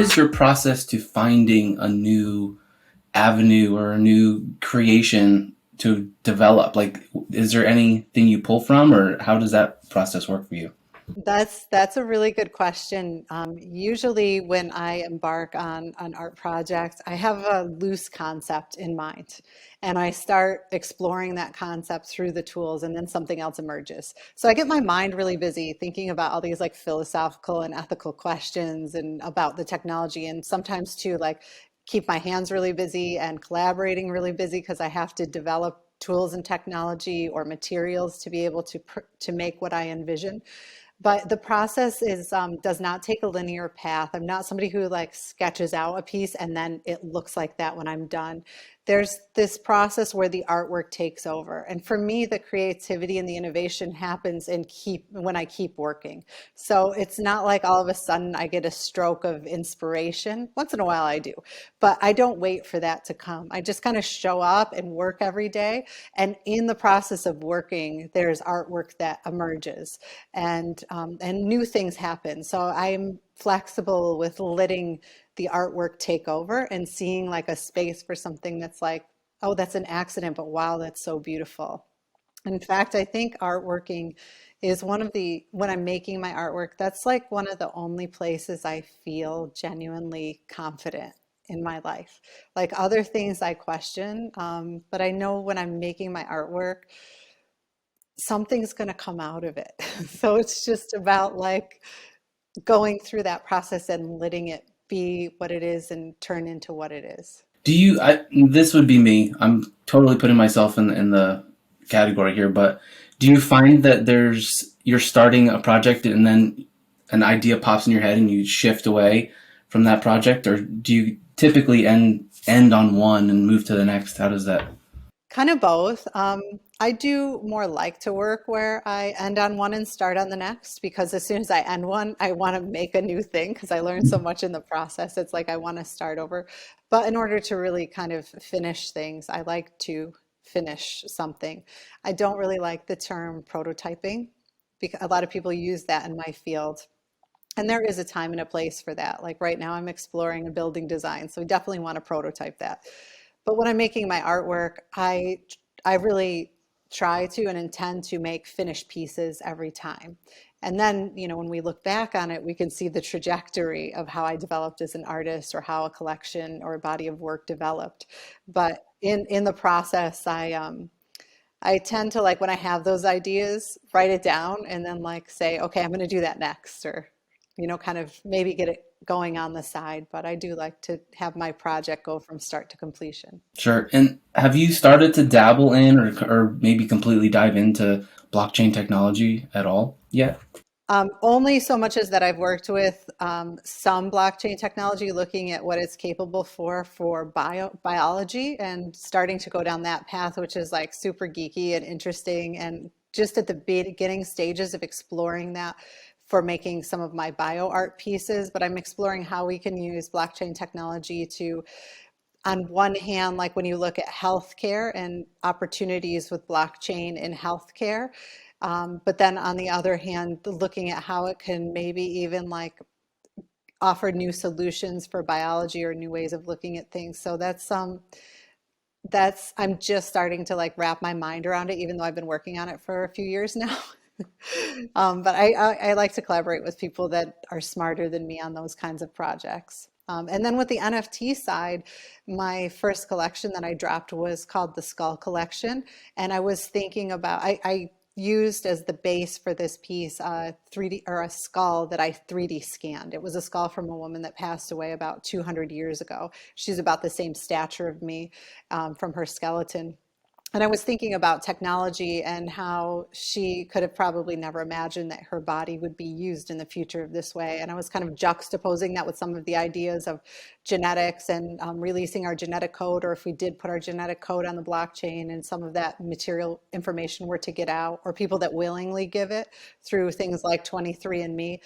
is your process to finding a new avenue or a new creation to develop? Like, is there anything you pull from, or how does that process work for you? That's a really good question. Usually, when I embark on an art project, I have a loose concept in mind, and I start exploring that concept through the tools, and then something else emerges. So I get my mind really busy thinking about all these like philosophical and ethical questions and about the technology, and sometimes too like keep my hands really busy and collaborating really busy because I have to develop tools and technology or materials to be able to make what I envision. But the process is does not take a linear path. I'm not somebody who like sketches out a piece and then it looks like that when I'm done. There's this process where the artwork takes over. And for me, the creativity and the innovation happens in keep when I keep working. So it's not like all of a sudden I get a stroke of inspiration. Once in a while I do, but I don't wait for that to come. I just kind of show up and work every day. And in the process of working, there's artwork that emerges and new things happen. So I'm flexible with letting the artwork take over and seeing like a space for something that's like, oh, that's an accident, but wow, that's so beautiful. In fact, I think artworking is one of the, when I'm making my artwork, that's like one of the only places I feel genuinely confident in my life. Like other things I question, but I know when I'm making my artwork, something's going to come out of it. So it's just about like going through that process and letting it be what it is and turn into what it is. Do you? This would be me. I'm totally putting myself in the category here, but do you find that you're starting a project and then an idea pops in your head and you shift away from that project, or do you typically end on one and move to the next? How does that? Kind of both. I do more like to work where I end on one and start on the next because as soon as I end one, I want to make a new thing because I learned so much in the process. It's like I want to start over. But in order to really kind of finish things, I like to finish something. I don't really like the term prototyping because a lot of people use that in my field. And there is a time and a place for that. Like right now, I'm exploring a building design, so we definitely want to prototype that. But when I'm making my artwork, I really try to and intend to make finished pieces every time. And then, you know, when we look back on it, we can see the trajectory of how I developed as an artist or how a collection or a body of work developed. But in the process, I tend to like when I have those ideas, write it down and then like say, okay, I'm going to do that next, or you know, kind of maybe get it going on the side. But I do like to have my project go from start to completion. Sure. And have you started to dabble in or maybe completely dive into blockchain technology at all yet? Only so much as that I've worked with some blockchain technology, looking at what it's capable for biology and starting to go down that path, which is like super geeky and interesting, and just at the beginning stages of exploring that for making some of my bio art pieces. But I'm exploring how we can use blockchain technology to, on one hand, like when you look at healthcare and opportunities with blockchain in healthcare, but then on the other hand, looking at how it can maybe even like offer new solutions for biology or new ways of looking at things. So that's I'm just starting to like wrap my mind around it, even though I've been working on it for a few years now. But I like to collaborate with people that are smarter than me on those kinds of projects. And then with the NFT side, my first collection that I dropped was called the Skull Collection. And I was thinking about, I used as the base for this piece 3D or a skull that I 3D scanned. It was a skull from a woman that passed away about 200 years ago. She's about the same stature of me from her skeleton. And I was thinking about technology and how she could have probably never imagined that her body would be used in the future this way. And I was kind of juxtaposing that with some of the ideas of genetics and releasing our genetic code, or if we did put our genetic code on the blockchain and some of that material information were to get out, or people that willingly give it through things like 23andMe,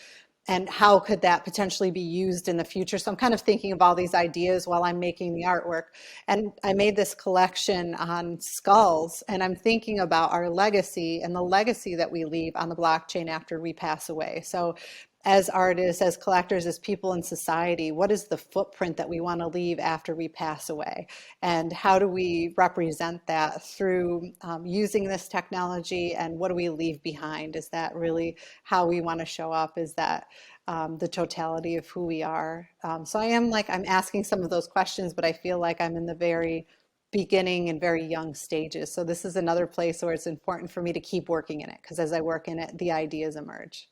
and how could that potentially be used in the future. So I'm kind of thinking of all these ideas while I'm making the artwork. And I made this collection on skulls, and I'm thinking about our legacy and the legacy that we leave on the blockchain after we pass away. So as artists, as collectors, as people in society, what is the footprint that we want to leave after we pass away? And how do we represent that through using this technology? And what do we leave behind? Is that really how we want to show up? Is that the totality of who we are? So I'm asking some of those questions, but I feel like I'm in the very beginning and very young stages. So this is another place where it's important for me to keep working in it because as I work in it, the ideas emerge.